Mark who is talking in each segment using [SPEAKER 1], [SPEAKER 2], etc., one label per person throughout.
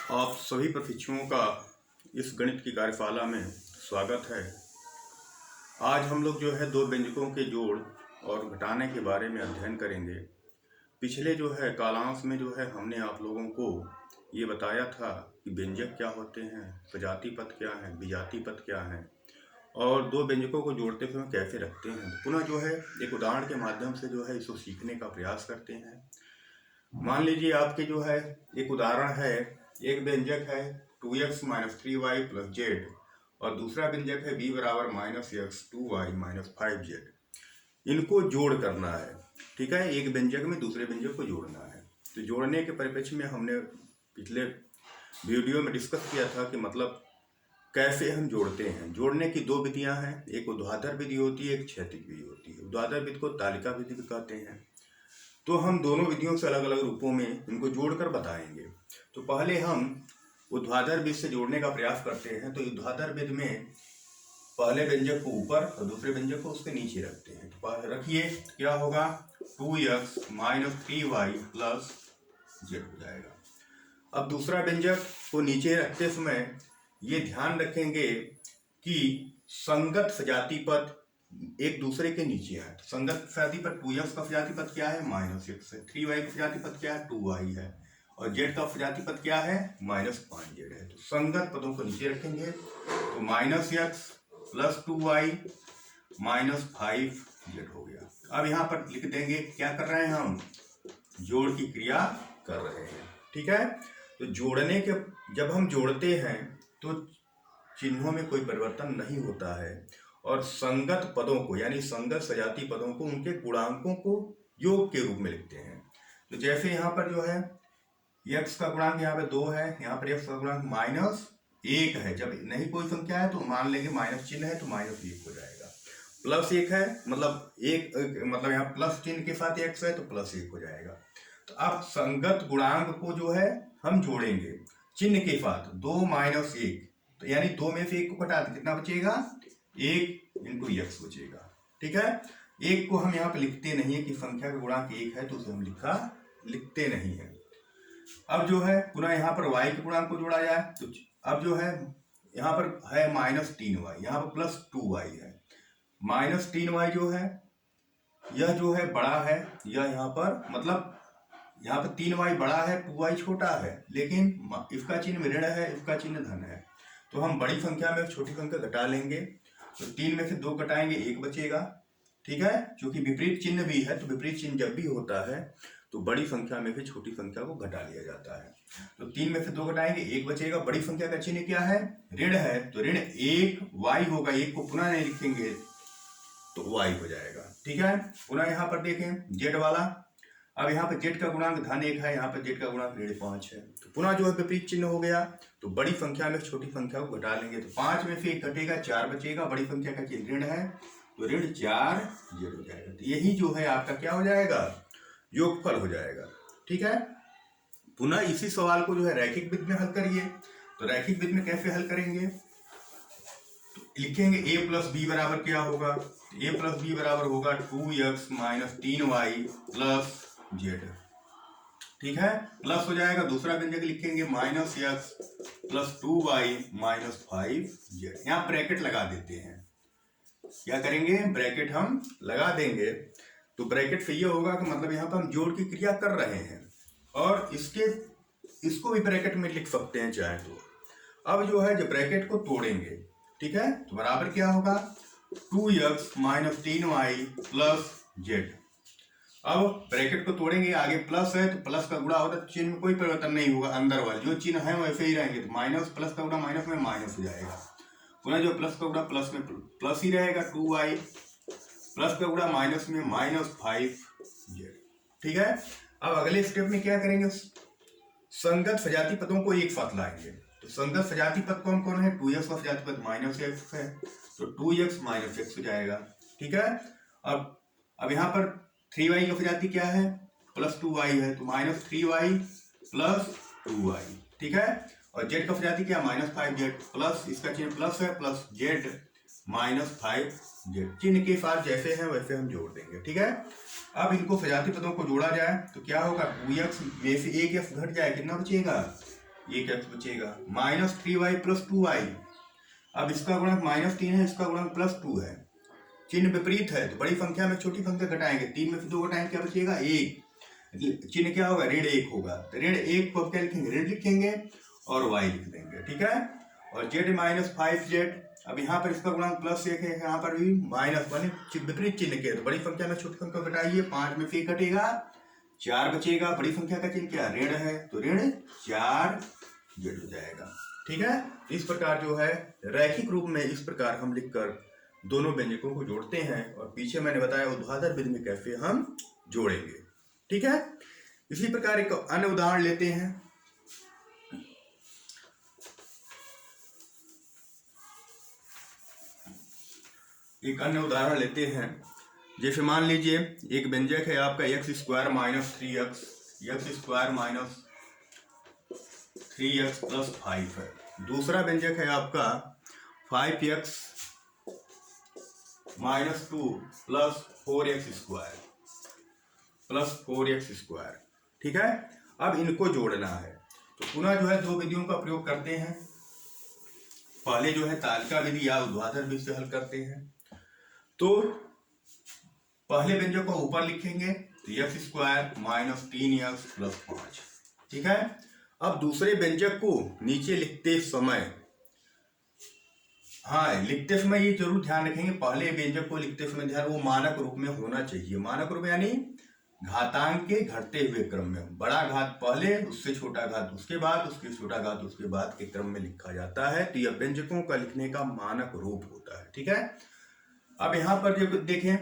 [SPEAKER 1] आप सभी प्रशिक्षुओं का इस गणित की कार्यशाला में स्वागत है। आज हम लोग जो है दो व्यंजकों के जोड़ और घटाने के बारे में अध्ययन करेंगे। पिछले जो है कालांश में जो है हमने आप लोगों को ये बताया था कि व्यंजक क्या होते हैं, सजाती पद क्या है, विजातीय पद क्या है और दो व्यंजकों को जोड़ते समय कैसे रखते हैं। पुनः जो है एक उदाहरण के माध्यम से जो है इसको सीखने का प्रयास करते हैं। मान लीजिए आपके जो है एक उदाहरण है, एक व्यंजक है 2x - 3y + z और दूसरा व्यंजक है b = -x 2y - 5z। इनको जोड़ करना है, ठीक है। एक व्यंजक में दूसरे व्यंजक को जोड़ना है। तो जोड़ने के परिप्रेक्ष्य में हमने पिछले वीडियो में डिस्कस किया था कि मतलब कैसे हम जोड़ते हैं। जोड़ने की दो विधियां हैं, एक ऊर्ध्वाधर विधि होती है, एक क्षैतिज विधि होती है। ऊर्ध्वाधर विधि को तालिका विधि भी कहते हैं। तो हम दोनों विधियों से अलग अलग रूपों में इनको जोड़कर बताएंगे। तो पहले हम ऊर्ध्वाधर विधि से जोड़ने का प्रयास करते हैं। तो ऊर्ध्वाधर विधि में पहले व्यंजक को ऊपर और दूसरे व्यंजक को उसके नीचे रखते हैं। तो रखिए, क्या होगा, 2x - 3y + z हो जाएगा। अब दूसरा व्यंजक को नीचे रखते समय ये ध्यान रखेंगे कि संगत सजाती पद एक दूसरे के नीचे है। तो संगत सजाती पद 2x का सजाती पद क्या है, -x है। 3y का सजाती पद क्या है, 2y है। और z का सजाती पद क्या है, -5z है। तो संगत पदों को नीचे रखेंगे। तो -x + 2y - 5z हो गया। अब यहाँ पर लिख देंगे, क्या कर रहे हैं हम, जोड़ की क्रिया कर रहे हैं, ठीक है। तो जोड़ने के जब हम जोड़ते हैं तो चिन्हों में कोई परिवर्तन नहीं होता है और संगत पदों को यानी संगत सजाती पदों को उनके गुणांकों को योग के रूप में लिखते हैं। तो जैसे यहाँ पर जो है x का गुणांक यहाँ पे 2 है, यहाँ पर x का गुणांक -1 है। जब नहीं कोई संख्या है तो मान लेंगे माइनस चिन्ह है तो -1 हो जाएगा। +1 है मतलब मतलब यहाँ प्लस चिन्ह के साथ x है तो +1 हो जाएगा। तो अब संगत गुणांक को जो है हम जोड़ेंगे चिन्ह के साथ। 2 - 1 तो यानी 2 में से 1 को घटा दे, कितना बचेगा, 1 × x बचेगा, ठीक है। 1 को हम यहाँ पे लिखते नहीं है कि संख्या का गुणांक 1 है तो उसे हम लिखते नहीं है। अब जो है पुनः यहाँ पर y के गुणांक को जोड़ा जाए। तो अब जो है यहाँ पर है -3y, यहाँ पर +2y है। -3y जो है यह जो है बड़ा है, यह यहाँ पर मतलब यहाँ पर 3y बड़ा है, 2y छोटा है, लेकिन इसका चिन्ह ऋण है, इसका चिन्ह धन है। तो हम बड़ी संख्या में छोटी संख्या घटा लेंगे। तो 3 में से 2 घटाएंगे, 1 बचेगा, ठीक है। क्योंकि विपरीत चिन्ह भी है तो विपरीत चिन्ह जब भी होता है तो बड़ी संख्या में से छोटी संख्या को घटा लिया जाता है। तो 3 में से 2 घटाएंगे, 1 बचेगा। बड़ी संख्या का चिन्ह क्या है, ऋण है, तो ऋण 1y होगा। 1 को पुनः नहीं लिखेंगे तो y हो जाएगा, ठीक है। पुनः यहाँ पर देखें z वाला। अब यहाँ पर z का गुणांक धन 1 है, यहाँ पर z का गुणांक ऋण 5 है। तो पुनः जो है विपरीत चिन्ह हो गया। तो बड़ी संख्या में छोटी संख्या को घटा लेंगे। तो 5 में से 1 घटेगा, 4 बचेगा। बड़ी संख्या का चिन्ह ऋण है तो ऋण 4z हो जाएगा। तो यही जो है आपका क्या हो जाएगा, योगफल हो जाएगा, ठीक है। पुनः इसी सवाल को जो है रैखिक विधि में हल करिए। तो रैखिक विधि में कैसे हल करेंगे, तो लिखेंगे a + b बराबर क्या होगा, a + b बराबर होगा 2x - 3y + z, ठीक है। प्लस हो जाएगा। दूसरा व्यंजक लिखेंगे -x + 2y - 5z। यहाँ ब्रैकेट लगा देते हैं। क्या करेंगे, ब्रैकेट हम लगा देंगे। तो ब्रैकेट से ये होगा कि मतलब यहाँ पर हम जोड़ की क्रिया कर रहे हैं और इसको भी ब्रैकेट में लिख सकते हैं चाहे तो। अब जो है जब ब्रैकेट को तोड़ेंगे, ठीक है, तो बराबर क्या होगा, 2x - 3y + z। अब ब्रैकेट को तोड़ेंगे, आगे प्लस है तो प्लस का गुणा होता है, चिन्ह में कोई परिवर्तन नहीं होगा, अंदर वाले जो चिन्ह है वैसे ही रहेंगे। तो माइनस प्लस का गुणा माइनस में माइनस हो जाएगा। पुनः जो प्लस का गुणा प्लस में प्लस ही रहेगा, 2y प्लस का गुणा माइनस में -5z, ठीक है। अब अगले स्टेप में क्या करेंगे, संगत सजाती पदों को एक साथ लाएंगे। तो संगत सजाती पद कौन कौन है, 2x का सजाती पद -x है तो 2x - x हो जाएगा, ठीक है। अब यहाँ पर 3y का सजाती क्या है, +2y है तो -3y + 2y, ठीक है। और z का सजाती क्या, -5z प्लस इसका चिन्ह प्लस है प्लस z -5z। चिन्ह के साथ जैसे हैं वैसे हम जोड़ देंगे, ठीक है। अब इनको सजाती पदों को जोड़ा जाए तो क्या होगा, 2x में से 1x घट जाए, कितना बचेगा, एक एक्स बचेगा, -3y + 2y। अब इसका गुणक -3 है, इसका गुणक +2 है, चिन्ह विपरीत है तो बड़ी संख्या में छोटी संख्या घटाएंगे, 3 में से 2 घटाएंगे क्या बचेगा, 1। चिन्ह क्या होगा, ऋण 1 होगा, तो ऋण 1 को क्या लिखेंगे, ऋण लिखेंगे और y लिख देंगे, ठीक है। और z - 5z, अब यहाँ पर इसका गुणांक +1 है, यहाँ पर भी -1 विपरीत चिन्ह के, तो बड़ी संख्या में छोटी संख्या घटाइए, 5 में से 1 घटेगा, 4 बचेगा, बड़ी संख्या का चिन्ह क्या, ऋण है, तो ऋण 4z हो जाएगा, ठीक है। इस प्रकार जो है रैखिक रूप में इस प्रकार हम लिखकर दोनों व्यंजकों को जोड़ते हैं, और पीछे मैंने बताया ऊर्ध्वाधर विधि में कैसे हम जोड़ेंगे, ठीक है। इसी प्रकार एक अन्य उदाहरण लेते हैं। एक अन्य उदाहरण लेते हैं, जैसे मान लीजिए एक व्यंजक है आपका x² - 3x, x² - 3x + 5 है। दूसरा व्यंजक है आपका 5x - 2 + 4x², ठीक है। अब इनको जोड़ना है, तो पुनः जो है दो विधियों का प्रयोग करते हैं। पहले जो है तालिका विधि या ऊर्ध्वाधर विधि से हल करते हैं। तो पहले व्यंजक को ऊपर लिखेंगे, तो x² - 3x + 5, ठीक है। अब दूसरे व्यंजक को नीचे लिखते समय, हाँ लिखते समय ये जरूर ध्यान रखेंगे, पहले व्यंजक को लिखते समय ध्यान वो मानक रूप में होना चाहिए। मानक रूप यानी घातांक के घटते हुए क्रम में, बड़ा घात पहले, उससे छोटा घात उसके बाद, उसके छोटा घात उसके बाद के क्रम में लिखा जाता है। तो यह व्यंजकों का लिखने का मानक रूप होता है, ठीक है। अब यहाँ पर जब देखें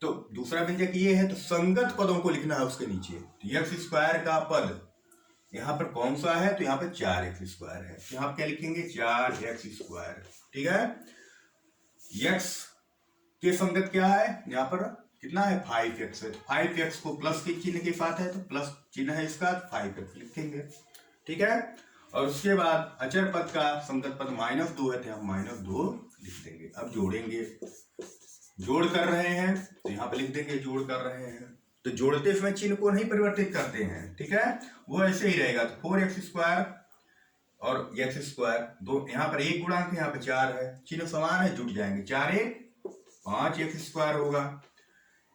[SPEAKER 1] तो दूसरा व्यंजक ये है, तो संगत पदों को लिखना है उसके नीचे। तो x² का पद यहाँ पर कौन सा है, तो यहाँ पर 4x² है, तो यहाँ क्या लिखेंगे, 4x², ठीक है। x के संगत क्या है, यहाँ पर कितना है, 5x है, तो 5x को प्लस के चिन्ह के साथ है, तो प्लस चिन्ह है इसका, 5x लिखेंगे, ठीक है। और उसके बाद अचर पद का संगत पद -2 है, तो हम -2 लिख देंगे। अब जोड़ेंगे, जोड़ कर रहे हैं तो यहाँ पे लिख देंगे जोड़ कर रहे हैं, तो जोड़ते समय चिन्ह को नहीं परिवर्तित करते हैं, ठीक है, वो ऐसे ही रहेगा। तो 4x² और x² दो, यहाँ पर 1 गुणांक है, यहाँ पे 4 है, चिन्ह समान है, जुट जाएंगे, 4 1 5x² होगा।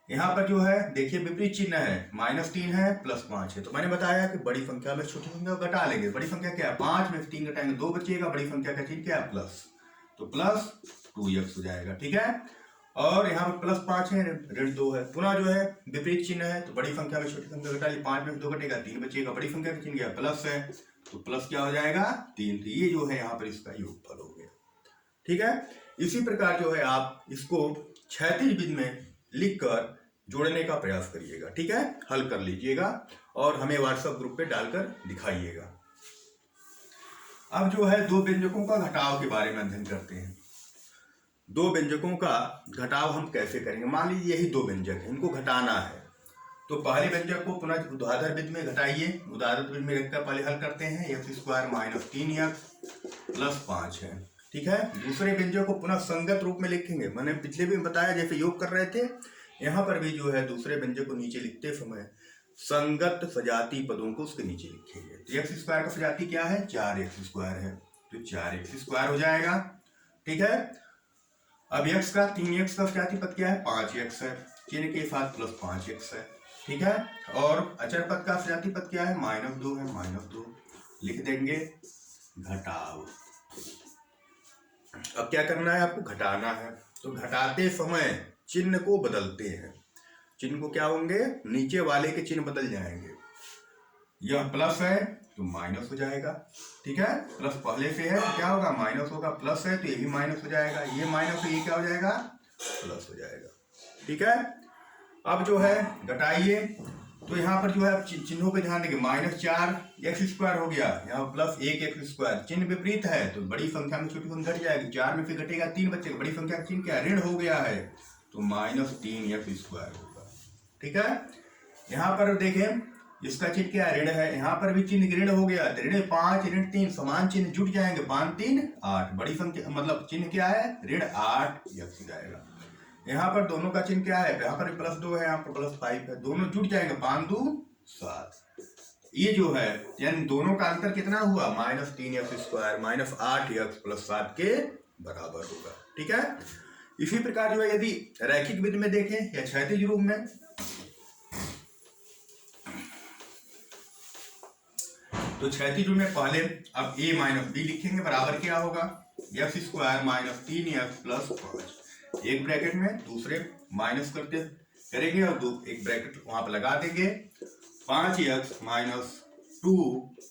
[SPEAKER 1] यहाँ पर जो है देखिए विपरीत चिन्ह है, -3 है, +5 है, तो मैंने बताया कि बड़ी संख्या में छोटी संख्या को घटा लेंगे। बड़ी संख्या क्या है, 5 में से 3 घटाएंगे 2 बचेगा, बड़ी संख्या का चिन्ह क्या है, प्लस, तो +2x हो जाएगा, ठीक है। और यहाँ पर +5 है, -2 है, पुनः जो है विपरीत चिन्ह है, तो बड़ी संख्या में छोटी संख्या घटा ली, 5 में से 2 घटेगा 3 बचेगा, बड़ी संख्या का चिन्ह क्या प्लस है, तो प्लस क्या हो जाएगा, 3। तो ये जो है यहाँ पर इसका योगफल हो गया, ठीक है। इसी प्रकार जो है आप इसको क्षैतिज विधि में लिखकर जोड़ने का प्रयास करिएगा, ठीक है, हल कर लीजिएगा और हमें व्हाट्सएप ग्रुप पे डालकर दिखाइएगा। अब जो है दो व्यंजकों का घटाव के बारे में अध्ययन करते हैं। दो व्यंजकों का घटाव हम कैसे करेंगे, मान लीजिए यही दो व्यंजक है, इनको घटाना है, तो पहले व्यंजक को पुनः ऊर्ध्वाधर विधि में घटाइए। ऊर्ध्वाधर विधि में रखकर पहले हल करते हैं, x² - 3x + 5 है, ठीक है। दूसरे व्यंजक को पुनः संगत रूप में लिखेंगे, मैंने पिछले भी बताया जैसे योग कर रहे थे, यहाँ पर भी जो है दूसरे व्यंजक को नीचे लिखते समय संगत सजाती पदों को उसके नीचे लिखेंगे। तो x² का सजाती क्या है, 4x² है, तो 4x² हो जाएगा, ठीक है। अब x का 3x का सजाती पद क्या है, 5x है, चिन्ह के साथ +5x है, ठीक है। और अचर पद का सजाती पद क्या है, -2 है, -2 लिख देंगे, घटाव। अब क्या करना है, आपको घटाना है, तो घटाते समय चिन्ह को बदलते हैं। चिन्ह को क्या होंगे, नीचे वाले के चिन्ह बदल जाएंगे, यह प्लस है तो माइनस हो जाएगा, ठीक है। प्लस पहले से है तो क्या होगा, माइनस होगा, प्लस है तो ये भी माइनस हो जाएगा, ये माइनस है, ये क्या हो जाएगा, प्लस हो जाएगा, ठीक है। अब जो है घटाइए, तो यहाँ पर जो है चिन्हों पे ध्यान देंगे, -4x² हो गया, यहाँ +1x², चिन्ह विपरीत है तो बड़ी संख्या में छोटी संख्या घट जाएगी, 4 में से घटेगा 3 बचेगा, बड़ी संख्या का चिन्ह क्या ऋण हो गया है, तो -3x² होगा, ठीक है। यहाँ पर देखें इसका चिन्ह क्या ऋण है, यहाँ पर भी चिन्ह ऋण हो गया, ऋण 5 ऋण 3 समान चिन्ह जुट जाएंगे, 5 3 8, बड़ी संख्या मतलब चिन्ह क्या है, ऋण 8x जाएगा। यहाँ पर दोनों का चिन्ह क्या है, यहाँ पर +2 है, यहाँ पर +5 है, दोनों जुट जाएंगे, 5 2 7, ये जो है यानी दोनों का अंतर कितना हुआ, -3x² -8x + 7 के बराबर होगा। ठीक है। इसी प्रकार जो है यदि रैखिक विधि में देखें या क्षैतिज रूप में, तो क्षैतिज रूप में पहले अब a - b लिखेंगे, बराबर क्या होगा, x² - 3x + 5, एक ब्रैकेट में, दूसरे माइनस करते करेंगे और एक ब्रैकेट वहां पर लगा देंगे, 5x - 2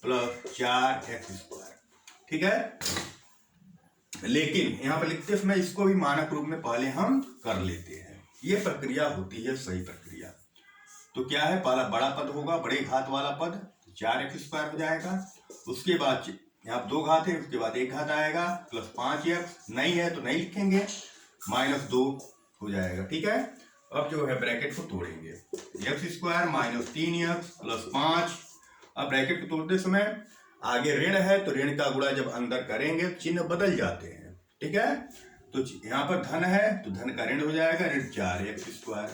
[SPEAKER 1] + 4x²। ठीक है। लेकिन यहां पर लिखते समय इसको भी मानक रूप में पहले हम कर लेते हैं। ये प्रक्रिया होती है सही प्रक्रिया। तो क्या है, पहला बड़ा पद होगा, बड़े घात वाला पद 4x² हो जाएगा। उसके बाद यहाँ 2 घात है, उसके बाद 1 घात आएगा, प्लस 5x नहीं है तो नहीं लिखेंगे, -2 हो जाएगा। ठीक है। अब जो है ब्रैकेट को तोड़ेंगे, x² - 3x + 5। अब ब्रैकेट को तोड़ते समय आगे ऋण है तो ऋण का गुणा जब अंदर करेंगे चिन्ह बदल जाते हैं। ठीक है। तो यहाँ पर धन है तो धन का ऋण हो जाएगा, ऋण 4x²।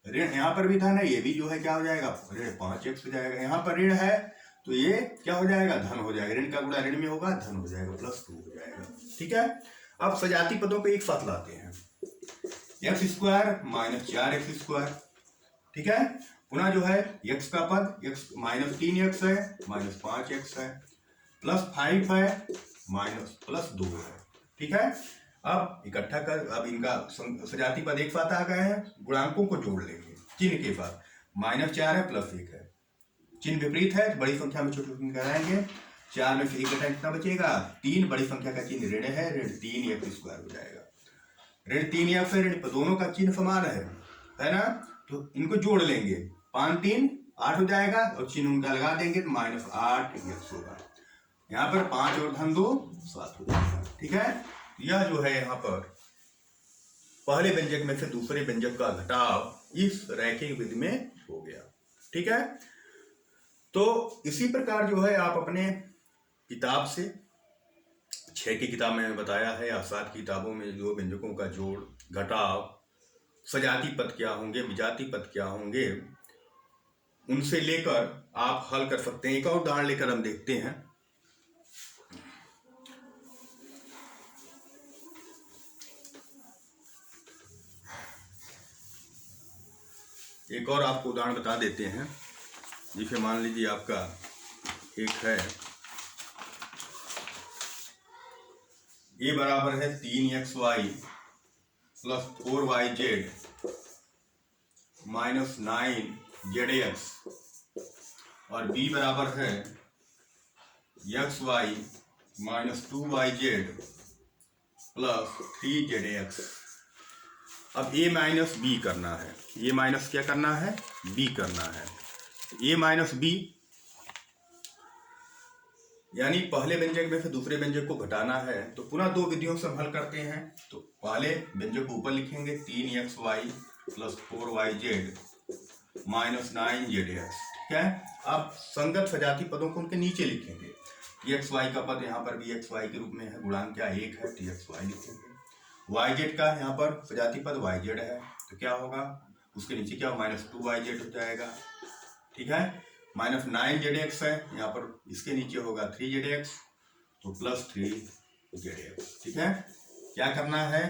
[SPEAKER 1] ऋण यहाँ पर भी धन है, ये भी जो है क्या हो जाएगा, ऋण 5x हो जाएगा। यहाँ पर ऋण है तो ये क्या हो जाएगा, धन हो जाएगा। ऋण का गुणा ऋण में होगा, धन हो जाएगा, +2 हो जाएगा। ठीक है। अब सजाती पदों को एक साथ लाते हैं, x² - 4x²। ठीक है। पुनः जो है x का पद x -3x है, -5x है, +5 है, +2 है। ठीक है। अब इकट्ठा कर, अब इनका सजाती पद एक साथ आ गए हैं, गुणांकों को जोड़ लेंगे चिन्ह के साथ, -4 है, +1 है, चिन्ह विपरीत है तो बड़ी संख्या में छोटी संख्या कराएंगे, 4 में से 1 घटाएं कितना बचेगा, 3, बड़ी संख्या का चिन्ह ऋण है, ऋण 3x² हो जाएगा। ऋण 3x है, ऋण दोनों का चिन्ह समान है ना, तो इनको जोड़ लेंगे, 5 3 8 हो जाएगा और चिन्ह उनका लगा देंगे तो -8x होगा। यहाँ पर 5 और धन 2 7 हो जाएगा। ठीक है। यह जो है यहाँ पर पहले व्यंजक में से दूसरे व्यंजक का घटाव इस रैखिक विधि में हो गया। ठीक है। तो इसी प्रकार जो है आप अपने किताब से 6 की किताब में बताया है या 7 किताबों में जो व्यंजकों का जोड़ घटाव, सजाती पद क्या होंगे, विजाती पद क्या होंगे, उनसे लेकर आप हल कर सकते हैं। एक और उदाहरण लेकर हम देखते हैं। एक और आपको उदाहरण बता देते हैं। जिसे मान लीजिए आपका एक है a बराबर है 3xy + 4yz - 9zx और b बराबर है xy - 2yz + 3zx। अब a - b करना है, a माइनस क्या करना है, b करना है। a - b यानी पहले व्यंजक में से दूसरे व्यंजक को घटाना है तो पुनः 2 विधियों से हम हल करते हैं। तो पहले व्यंजक को ऊपर लिखेंगे, 3xy + 4yz - 9zx। ठीक है। अब संगत सजाती पदों को उनके नीचे लिखेंगे। xy का पद यहाँ पर भी xy के रूप में है, गुणांक क्या 1 है, तो xy लिखेंगे। yz का यहाँ पर सजाती पद yz है तो क्या होगा, उसके नीचे क्या -2yz हो जाएगा। ठीक है। -9zx है, यहाँ पर इसके नीचे होगा 3zx तो +3zx। ठीक है। क्या करना है,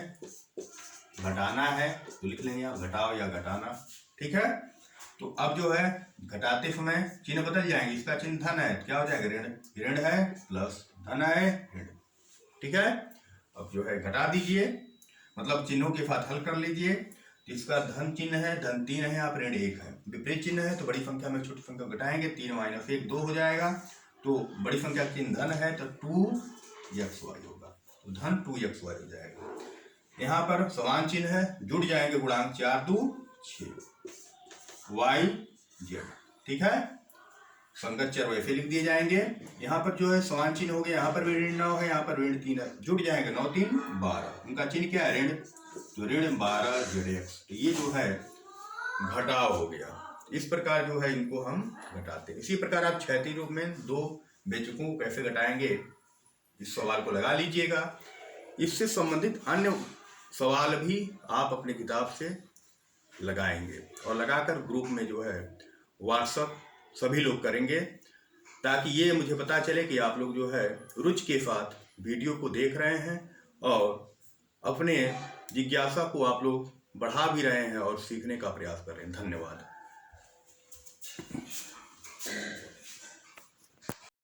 [SPEAKER 1] घटाना है तो लिख लेंगे आप घटाओ या घटाना। ठीक है। तो अब जो है घटाते समय चिन्ह बदल जाएंगे, इसका चिन्ह धन है क्या हो जाएगा, ऋण, ऋण है प्लस धन है ऋण। ठीक है। अब जो है घटा दीजिए, मतलब चिन्हों के साथ हल कर लीजिए। तो इसका धन चिन्ह है, धन 3 है, यहाँ पर ऋण 1 है। विपरीत चिन्ह है तो बड़ी संख्या में छोटी संख्या घटाएंगे, 3 - 1 2 हो जाएगा। तो बड़ी संख्या का चिन्ह धन है तो 2xy होगा, तो धन 2xy हो जाएगा। यहाँ पर समान चिन्ह है, जुड़ जाएंगे गुणांक, 4 2 6 yz। ठीक है। संगत चर वैसे लिख दिए जाएंगे। यहाँ पर जो है समान चिन्ह हो गया, यहाँ पर भी ऋण 9 है, यहाँ पर ऋण 3 है, जुड़ जाएंगे 9 3 12। उनका चिन्ह क्या है, ऋण, तो ऋण 12zx। तो ये जो है घटाव हो गया। इस प्रकार जो है इनको हम घटाते हैं। इसी प्रकार आप क्षैतिज रूप में 2 व्यंजकों को कैसे घटाएंगे, इस सवाल को लगा लीजिएगा। इससे संबंधित अन्य सवाल भी आप अपनी किताब से लगाएंगे और लगाकर ग्रुप में जो है व्हाट्सएप सभी लोग करेंगे। ताकि ये मुझे पता चले कि आप लोग जो है रुचि के साथ वीडियो को देख रहे हैं और अपने जिज्ञासा को आप लोग बढ़ा भी रहे हैं और सीखने का प्रयास कर रहे हैं। धन्यवाद।